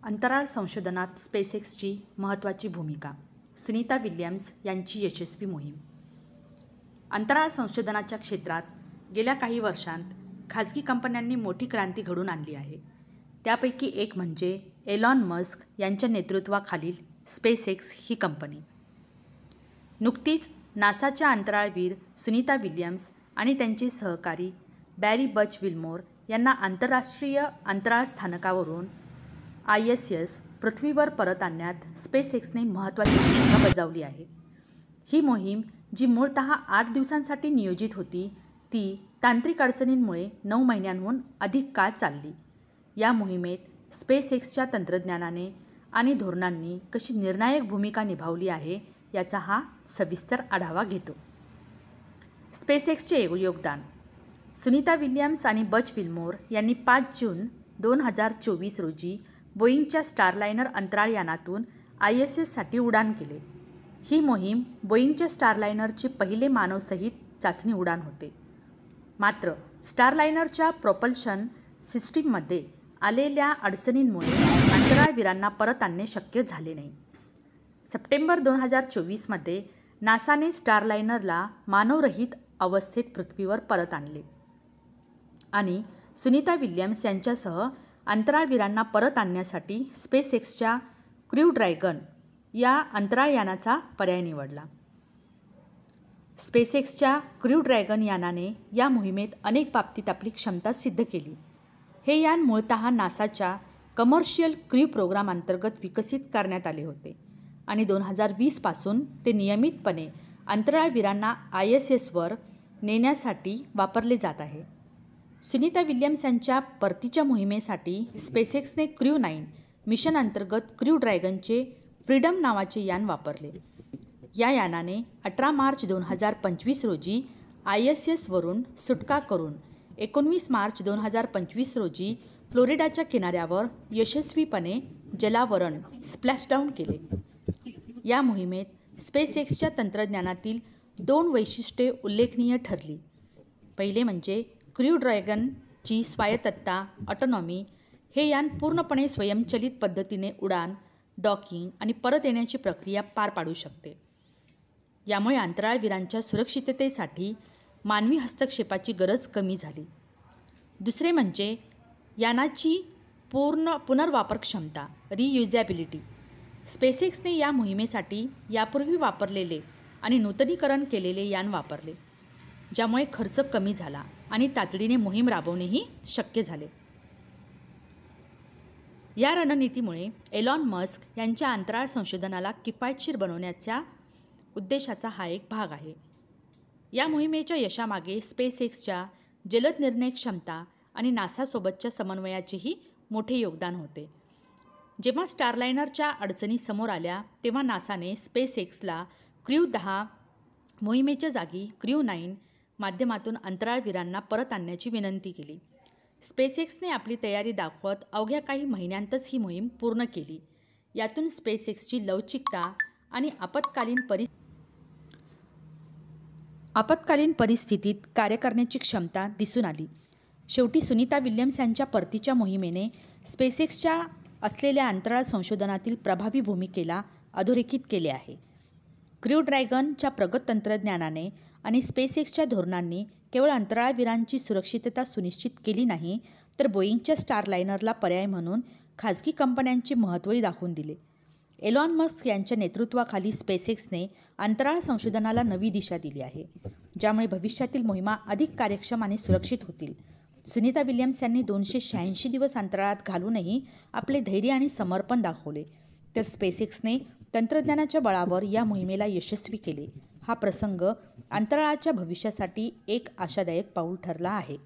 अंतराळ संशोधनात स्पेसएक्सची महत्त्वाची भूमिका. सुनीता विल्यम्स यांची यशस्वी मोहीम. अंतराळ संशोधनाच्या क्षेत्रात गेल्या काही वर्षांत खाजगी कंपन्यांनी मोठी क्रांती घडवून आणली आहे. त्यापैकी एक म्हणजे एलॉन मस्क यांच्या नेतृत्वाखालील स्पेसएक्स ही कंपनी. नुकतीच नासाच्या अंतराळवीर सुनीता विल्यम्स आणि त्यांचे सहकारी बॅरी बच विल्मोर यांना आंतरराष्ट्रीय अंतराळ स्थानकावरून ISS पृथ्वीवर परत आणण्यात स्पेसएक्सने महत्त्वाची भूमिका बजावली आहे. ही मोहीम जी मूळतः 8 दिवसांसाठी नियोजित होती, ती तांत्रिक अडचणींमुळे 9 महिन्यांहून अधिक काळ चालली. या मोहिमेत स्पेसएक्सच्या तंत्रज्ञानाने आणि धोरणांनी कशी निर्णायक भूमिका निभावली आहे याचा हा सविस्तर आढावा घेतो. स्पेसएक्सचे योगदान. सुनीता विल्यम्स आणि बच विल्मोर यांनी 5 जून 2024 रोजी बोईंगच्या स्टारलायनर अंतराळयानातून ISSसाठी उड्डाण केले. ही मोहीम बोईंगच्या स्टारलायनरचे पहिले मानवसहित चाचणी उड्डाण होते. मात्र स्टारलायनरच्या प्रोपल्शन सिस्टीममध्ये आलेल्या अडचणींमुळे अंतराळवीरांना परत आणणे शक्य झाले नाही. सप्टेंबर 2024 मध्ये नासाने स्टारलायनरला मानवरहित अवस्थेत पृथ्वीवर परत आणले आणि सुनीता विल्यम्स यांच्यासह अंतराळवीरांना परत आणण्यासाठी स्पेसएक्सच्या क्रू ड्रॅगन या अंतराळयानाचा पर्याय निवडला. स्पेसएक्सच्या क्रू ड्रॅगन यानाने या मोहिमेत अनेक बाबतीत आपली क्षमता सिद्ध केली. हे यान मूळतः नासाच्या कमर्शियल क्रू प्रोग्राम अंतर्गत विकसित करण्यात आले होते आणि 2020 पासून ते नियमितपणे अंतराळवीरांना ISSवर नेण्यासाठी वापरले जात आहे. सुनीता विल्यम्स यांच्या परतीच्या मोहिमेसाठी स्पेसएक्सने क्रू 9 मिशन अंतर्गत क्रू ड्रॅगनचे फ्रीडम नावाचे यान वापरले. या यानाने 18 मार्च 2025 रोजी ISSवरून सुटका करून 19 मार्च 2025 रोजी फ्लोरिडाच्या किनाऱ्यावर यशस्वीपणे जलावरण स्प्लॅशडाऊन केले. या मोहिमेत स्पेसएक्सच्या तंत्रज्ञानातील 2 वैशिष्ट्ये उल्लेखनीय ठरली. पहिले म्हणजे क्रू ड्रॅगनची स्वायत्तता ऑटोनॉमी. हे यान पूर्णपणे स्वयंचलित पद्धतीने उड्डाण, डॉकिंग आणि परत येण्याची प्रक्रिया पार पाडू शकते. यामुळे अंतराळवीरांच्या सुरक्षिततेसाठी मानवी हस्तक्षेपाची गरज कमी झाली. दुसरे म्हणजे यानाची पुनर्वापर क्षमता रियुजेबिलिटी. स्पेसएक्सने या मोहिमेसाठी यापूर्वी वापरलेले आणि नूतनीकरण केलेले यान वापरले, ज्यामुळे खर्च कमी झाला आणि तातडीने मोहीम राबवणेही शक्य झाले. या रणनीतीमुळे एलॉन मस्क यांच्या अंतराळ संशोधनाला किफायतशीर बनवण्याच्या उद्देशाचा हा एक भाग आहे. या मोहिमेच्या यशामागे स्पेसएक्सच्या जलद निर्णय क्षमता आणि नासासोबतच्या समन्वयाचेही मोठे योगदान होते. जेव्हा स्टारलायनरच्या अडचणी समोर आल्या तेव्हा नासाने स्पेसएक्सला क्रू 10 मोहिमेच्या जागी क्रू 9 माध्यमातून अंतराळवीरांना परत आणण्याची विनंती केली. स्पेसएक्सने आपली तयारी दाखवत अवघ्या काही महिन्यांतच ही मोहीम पूर्ण केली. यातून स्पेसएक्सची लवचिकता आणि आपत्कालीन परिस्थितीत कार्य करण्याची क्षमता दिसून आली. शेवटी सुनीता विल्यम्स यांच्या परतीच्या मोहिमेने स्पेसएक्सच्या असलेल्या अंतराळ संशोधनातील प्रभावी भूमिकेला अधोरेखित केले आहे. क्रू ड्रॅगनच्या प्रगत तंत्रज्ञानाने आणि स्पेसएक्सच्या धोरणांनी केवळ अंतराळवीरांची सुरक्षितता सुनिश्चित केली नाही, तर बोईंगच्या स्टारलायनरला पर्याय म्हणून खाजगी कंपन्यांचे महत्त्वही दाखवून दिले. एलॉन मस्क यांच्या नेतृत्वाखाली स्पेसएक्सने अंतराळ संशोधनाला नवी दिशा दिली आहे, ज्यामुळे भविष्यातील मोहिमा अधिक कार्यक्षम आणि सुरक्षित होतील. सुनीता विल्यम्स यांनी 286 दिवस अंतराळात घालूनही आपले धैर्य आणि समर्पण दाखवले, तर स्पेसएक्सने तंत्रज्ञानाच्या बळावर या मोहिमेला यशस्वी केले. हा प्रसंग अंतराळाच्या भविष्यासाठी एक आशादायक पाऊल ठरला आहे.